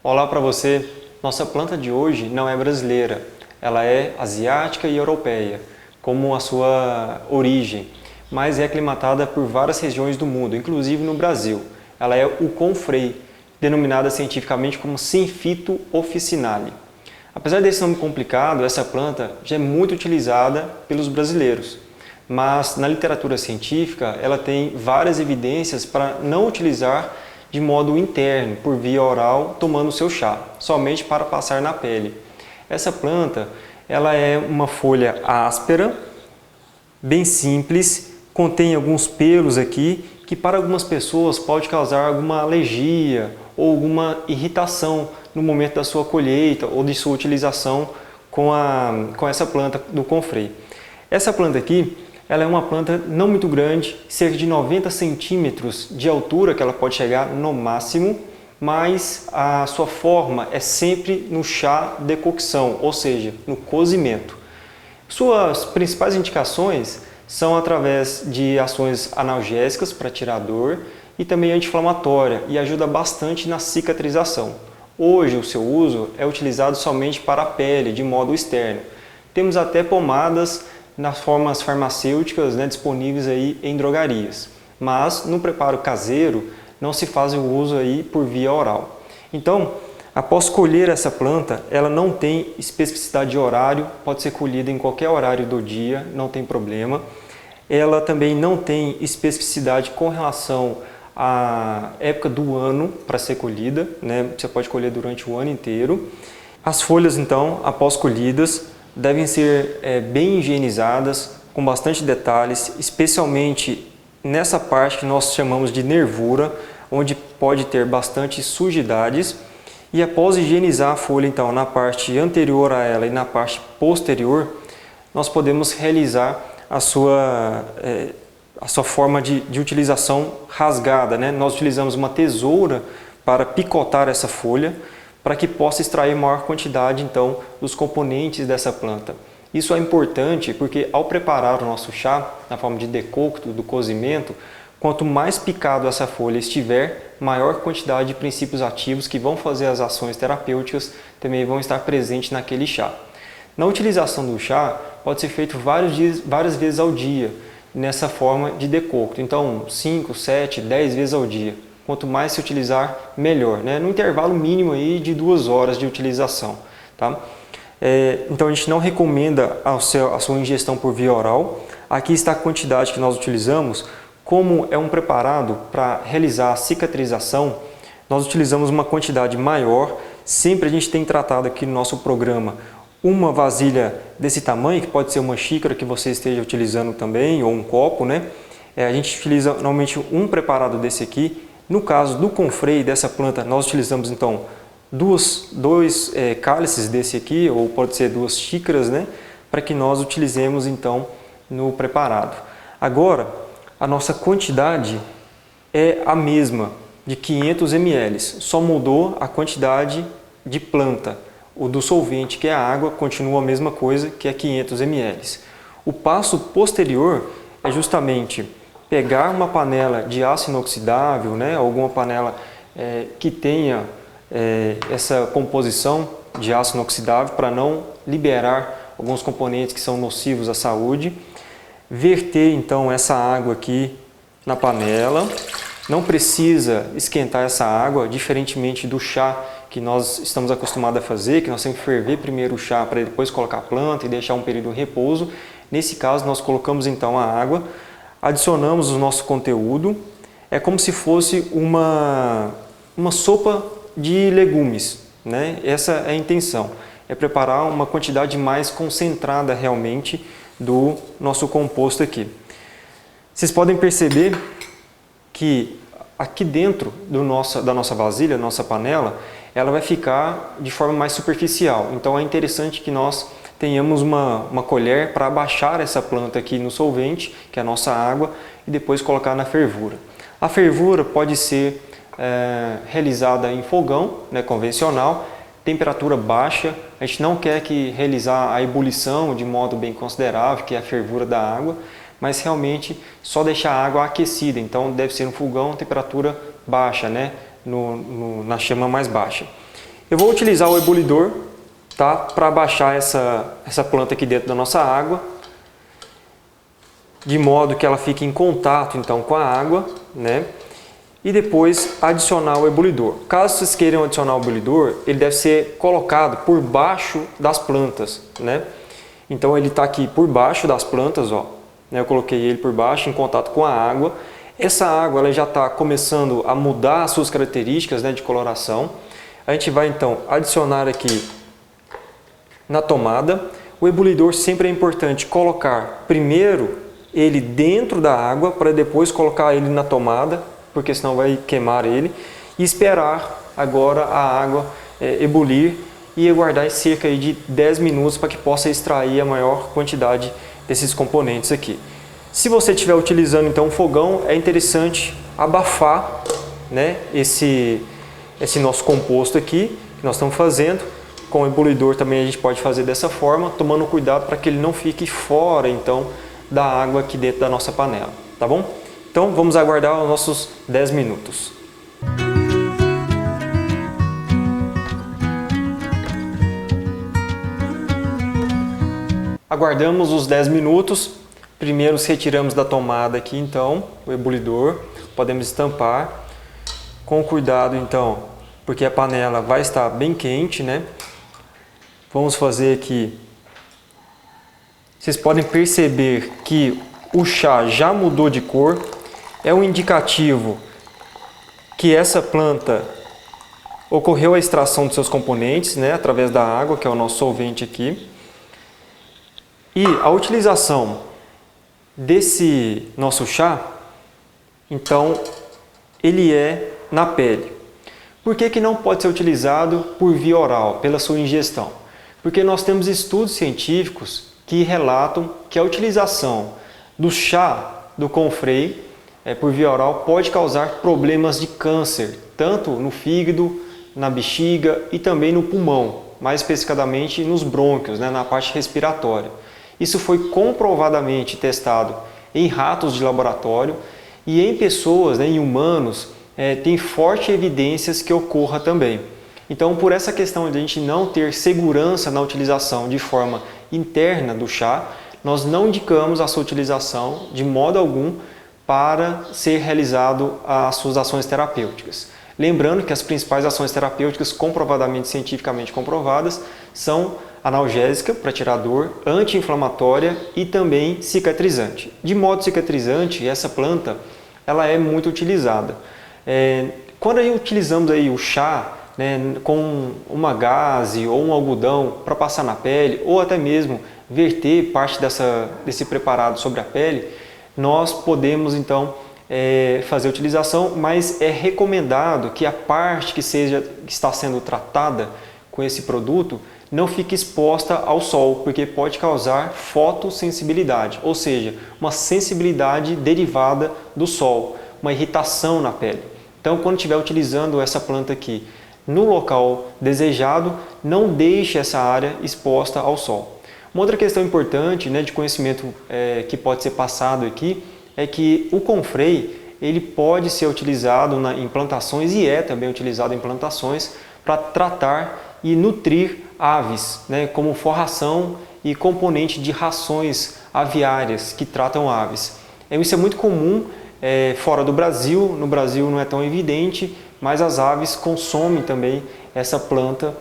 Olá para você! Nossa planta de hoje não é brasileira, ela é asiática e europeia, como a sua origem, mas é aclimatada por várias regiões do mundo, inclusive no Brasil. Ela é o confrei, denominada cientificamente como Synphyto officinale. Apesar desse nome complicado, essa planta já é muito utilizada pelos brasileiros, mas na literatura científica ela tem várias evidências para não utilizar de modo interno, por via oral, tomando o seu chá, somente para passar na pele. Essa planta, ela é uma folha áspera, bem simples, contém alguns pelos aqui, que para algumas pessoas pode causar alguma alergia ou alguma irritação no momento da sua colheita ou de sua utilização com essa planta do confrei. Essa planta aqui, ela é uma planta não muito grande, cerca de 90 centímetros de altura que ela pode chegar no máximo, mas a sua forma é sempre no chá decocção, ou seja, no cozimento. Suas principais indicações são através de ações analgésicas para tirar dor e também anti-inflamatória e ajuda bastante na cicatrização. Hoje o seu uso é utilizado somente para a pele, de modo externo. Temos até pomadas nas formas farmacêuticas, disponíveis aí em drogarias. Mas no preparo caseiro não se faz o uso aí por via oral. Então, após colher essa planta, ela não tem especificidade de horário, pode ser colhida em qualquer horário do dia, não tem problema. Ela também não tem especificidade com relação à época do ano para ser colhida, Você pode colher durante o ano inteiro. As folhas, então, após colhidas, devem ser bem higienizadas, com bastante detalhes, especialmente nessa parte que nós chamamos de nervura, onde pode ter bastante sujidades. E após higienizar a folha, então, na parte anterior a ela e na parte posterior, nós podemos realizar a sua forma de utilização rasgada, Nós utilizamos uma tesoura para picotar essa folha, para que possa extrair maior quantidade, então, dos componentes dessa planta. Isso é importante porque, ao preparar o nosso chá, na forma de decocto, do cozimento, quanto mais picado essa folha estiver, maior quantidade de princípios ativos que vão fazer as ações terapêuticas também vão estar presentes naquele chá. Na utilização do chá, pode ser feito várias vezes ao dia, nessa forma de decocto. Então, 5, 7, 10 vezes ao dia. Quanto mais se utilizar, melhor, no intervalo mínimo aí de 2 horas de utilização. Tá? Então a gente não recomenda a sua ingestão por via oral. Aqui está a quantidade que nós utilizamos. Como é um preparado para realizar a cicatrização, nós utilizamos uma quantidade maior. Sempre a gente tem tratado aqui no nosso programa uma vasilha desse tamanho, que pode ser uma xícara que você esteja utilizando também, ou um copo. A gente utiliza normalmente um preparado desse aqui. No caso do confrei dessa planta, nós utilizamos então dois cálices desse aqui, ou pode ser 2 xícaras, para que nós utilizemos então no preparado. Agora, a nossa quantidade é a mesma, de 500 ml, só mudou a quantidade de planta. O do solvente, que é a água, continua a mesma coisa, que é 500 ml. O passo posterior é justamente pegar uma panela de aço inoxidável, alguma panela que tenha essa composição de aço inoxidável para não liberar alguns componentes que são nocivos à saúde. Verter então essa água aqui na panela. Não precisa esquentar essa água, diferentemente do chá que nós estamos acostumados a fazer, que nós temos que ferver primeiro o chá para depois colocar a planta e deixar um período de repouso. Nesse caso, nós colocamos então a água, adicionamos o nosso conteúdo, é como se fosse uma sopa de legumes, Essa é a intenção, é preparar uma quantidade mais concentrada realmente do nosso composto aqui. Vocês podem perceber que aqui dentro da nossa vasilha, nossa panela, ela vai ficar de forma mais superficial. Então é interessante que nós tenhamos uma colher para abaixar essa planta aqui no solvente, que é a nossa água, e depois colocar na fervura. A fervura pode ser realizada em fogão, convencional, temperatura baixa. A gente não quer realizar a ebulição de modo bem considerável, que é a fervura da água, mas realmente só deixar a água aquecida. Então deve ser um fogão, temperatura baixa, na chama mais baixa. Eu vou utilizar o ebulidor, tá, para baixar essa planta aqui dentro da nossa água, de modo que ela fique em contato então com a água, né? E depois adicionar o ebulidor. Caso vocês queiram adicionar o ebulidor, ele deve ser colocado por baixo das plantas, né? Então ele está aqui por baixo das plantas, ó. Eu coloquei ele por baixo em contato com a água. Essa água ela já está começando a mudar as suas características, né, de coloração. A gente vai então adicionar aqui na tomada. O ebulidor sempre é importante colocar primeiro ele dentro da água para depois colocar ele na tomada, porque senão vai queimar ele, e esperar agora a água ebulir e aguardar cerca de 10 minutos para que possa extrair a maior quantidade desses componentes aqui. Se você estiver utilizando então um fogão, é interessante abafar, né, esse nosso composto aqui que nós estamos fazendo. Com o ebulidor também a gente pode fazer dessa forma, tomando cuidado para que ele não fique fora então da água aqui dentro da nossa panela, tá bom? Então vamos aguardar os nossos 10 minutos. Aguardamos os 10 minutos. Primeiro retiramos da tomada aqui então o ebulidor. Podemos estampar com cuidado então, porque a panela vai estar bem quente, né? Vamos fazer aqui. Vocês podem perceber que o chá já mudou de cor. É um indicativo que essa planta ocorreu a extração dos seus componentes, né, através da água, que é o nosso solvente aqui. E a utilização desse nosso chá, então, ele é na pele. Por que não pode ser utilizado por via oral, pela sua ingestão? Porque nós temos estudos científicos que relatam que a utilização do chá do Comfrey por via oral pode causar problemas de câncer, tanto no fígado, na bexiga e também no pulmão, mais especificamente nos brônquios, né, na parte respiratória. Isso foi comprovadamente testado em ratos de laboratório e em pessoas, né, em humanos, tem fortes evidências que ocorra também. Então, por essa questão de a gente não ter segurança na utilização de forma interna do chá, nós não indicamos a sua utilização de modo algum para ser realizado as suas ações terapêuticas. Lembrando que as principais ações terapêuticas comprovadamente cientificamente comprovadas são analgésica para tirar dor, anti-inflamatória e também cicatrizante. De modo cicatrizante, essa planta ela é muito utilizada. Quando aí utilizamos aí o chá, né, com uma gaze ou um algodão para passar na pele, ou até mesmo verter parte desse preparado sobre a pele, nós podemos então fazer a utilização, mas é recomendado que a parte que está sendo tratada com esse produto não fique exposta ao sol, porque pode causar fotossensibilidade, ou seja, uma sensibilidade derivada do sol, uma irritação na pele. Então, quando estiver utilizando essa planta aqui no local desejado, não deixe essa área exposta ao sol. Uma outra questão importante, né, de conhecimento que pode ser passado aqui é que o Comfrey ele pode ser utilizado em plantações e é também utilizado em plantações para tratar e nutrir aves, né, como forração e componente de rações aviárias que tratam aves. Isso é muito comum fora do Brasil. No Brasil não é tão evidente, mas as aves consomem também essa planta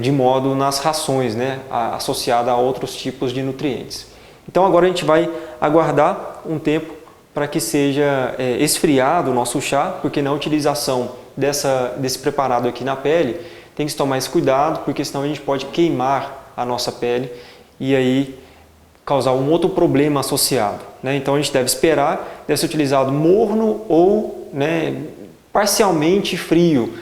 de modo nas rações, né, associada a outros tipos de nutrientes. Então agora a gente vai aguardar um tempo para que seja esfriado o nosso chá, porque na utilização desse preparado aqui na pele tem que se tomar esse cuidado, porque senão a gente pode queimar a nossa pele e aí causar um outro problema associado, né? Então a gente deve esperar, deve ser utilizado morno ou, né, parcialmente frio.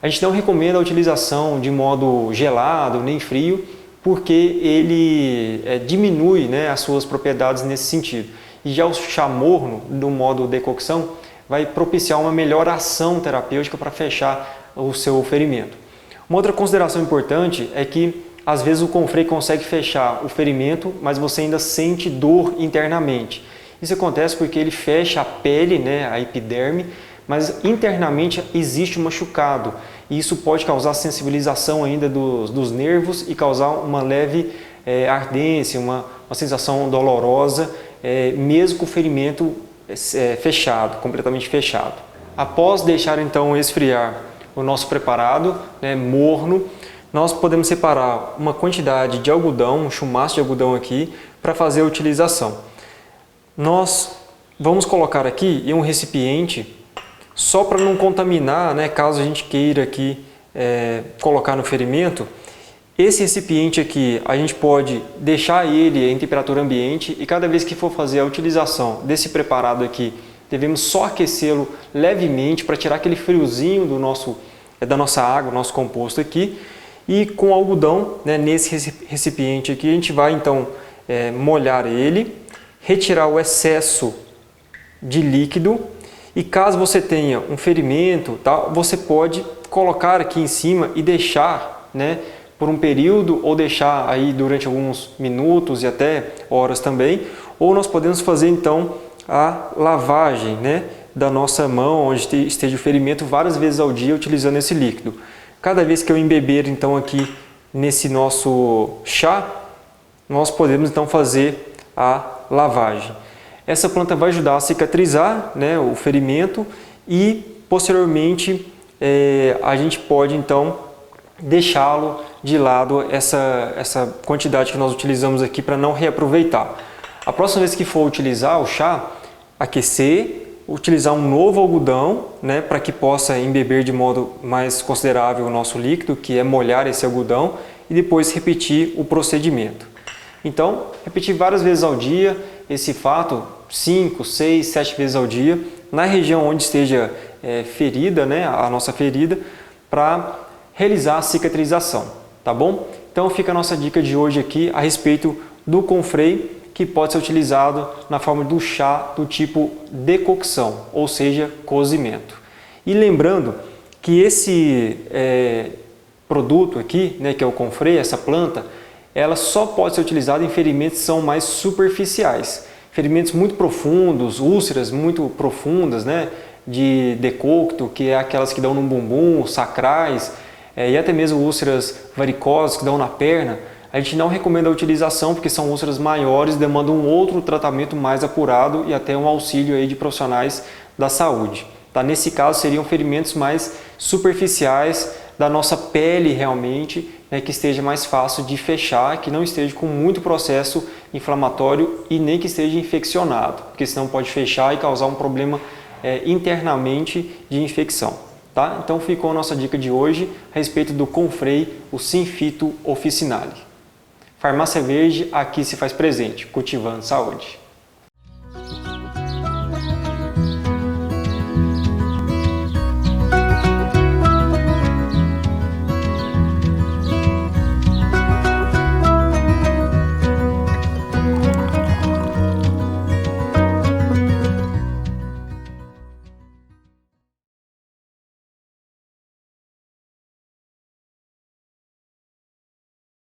A gente não recomenda a utilização de modo gelado nem frio, porque ele diminui, né, as suas propriedades nesse sentido. E já o chá morno, do modo decocção, vai propiciar uma melhor ação terapêutica para fechar o seu ferimento. Uma outra consideração importante é que às vezes o Comfrey consegue fechar o ferimento, mas você ainda sente dor internamente. Isso acontece porque ele fecha a pele, né, a epiderme, mas internamente existe um machucado. e isso pode causar sensibilização ainda dos nervos e causar uma leve ardência, uma sensação dolorosa, mesmo com o ferimento fechado, completamente fechado. Após deixar então esfriar o nosso preparado, morno, nós podemos separar uma quantidade de algodão, um chumaço de algodão aqui, para fazer a utilização. Nós vamos colocar aqui em um recipiente, só para não contaminar, caso a gente queira aqui colocar no ferimento. Esse recipiente aqui, a gente pode deixar ele em temperatura ambiente e cada vez que for fazer a utilização desse preparado aqui, devemos só aquecê-lo levemente para tirar aquele friozinho da nossa água, nosso composto aqui. E com algodão, nesse recipiente aqui, a gente vai então molhar ele, retirar o excesso de líquido e caso você tenha um ferimento, você pode colocar aqui em cima e deixar por um período ou deixar aí durante alguns minutos e até horas também, ou nós podemos fazer então a lavagem da nossa mão onde esteja o ferimento várias vezes ao dia utilizando esse líquido. Cada vez que eu embeber então aqui nesse nosso chá, nós podemos então fazer a lavagem. Essa planta vai ajudar a cicatrizar o ferimento e posteriormente a gente pode então deixá-lo de lado essa quantidade que nós utilizamos aqui para não reaproveitar. A próxima vez que for utilizar o chá, aquecer, utilizar um novo algodão para que possa embeber de modo mais considerável o nosso líquido, que é molhar esse algodão e depois repetir o procedimento. Então, repetir várias vezes ao dia esse fato, 5, 6, 7 vezes ao dia, na região onde esteja ferida, a nossa ferida, para realizar a cicatrização, tá bom? Então fica a nossa dica de hoje aqui a respeito do Comfrey, que pode ser utilizado na forma do chá do tipo decocção, ou seja, cozimento. E lembrando que esse produto aqui, que é o Comfrey, essa planta, ela só pode ser utilizada em ferimentos que são mais superficiais. Ferimentos muito profundos, úlceras muito profundas, de decocto, que é aquelas que dão no bumbum, sacrais, e até mesmo úlceras varicosas que dão na perna, a gente não recomenda a utilização porque são úlceras maiores, demandam um outro tratamento mais apurado e até um auxílio aí de profissionais da saúde. Nesse caso seriam ferimentos mais superficiais da nossa pele realmente, que esteja mais fácil de fechar, que não esteja com muito processo inflamatório e nem que esteja infeccionado, porque senão pode fechar e causar um problema internamente de infecção. Então ficou a nossa dica de hoje a respeito do Comfrey, o Sinfito officinale. Farmácia Verde, aqui se faz presente, cultivando saúde.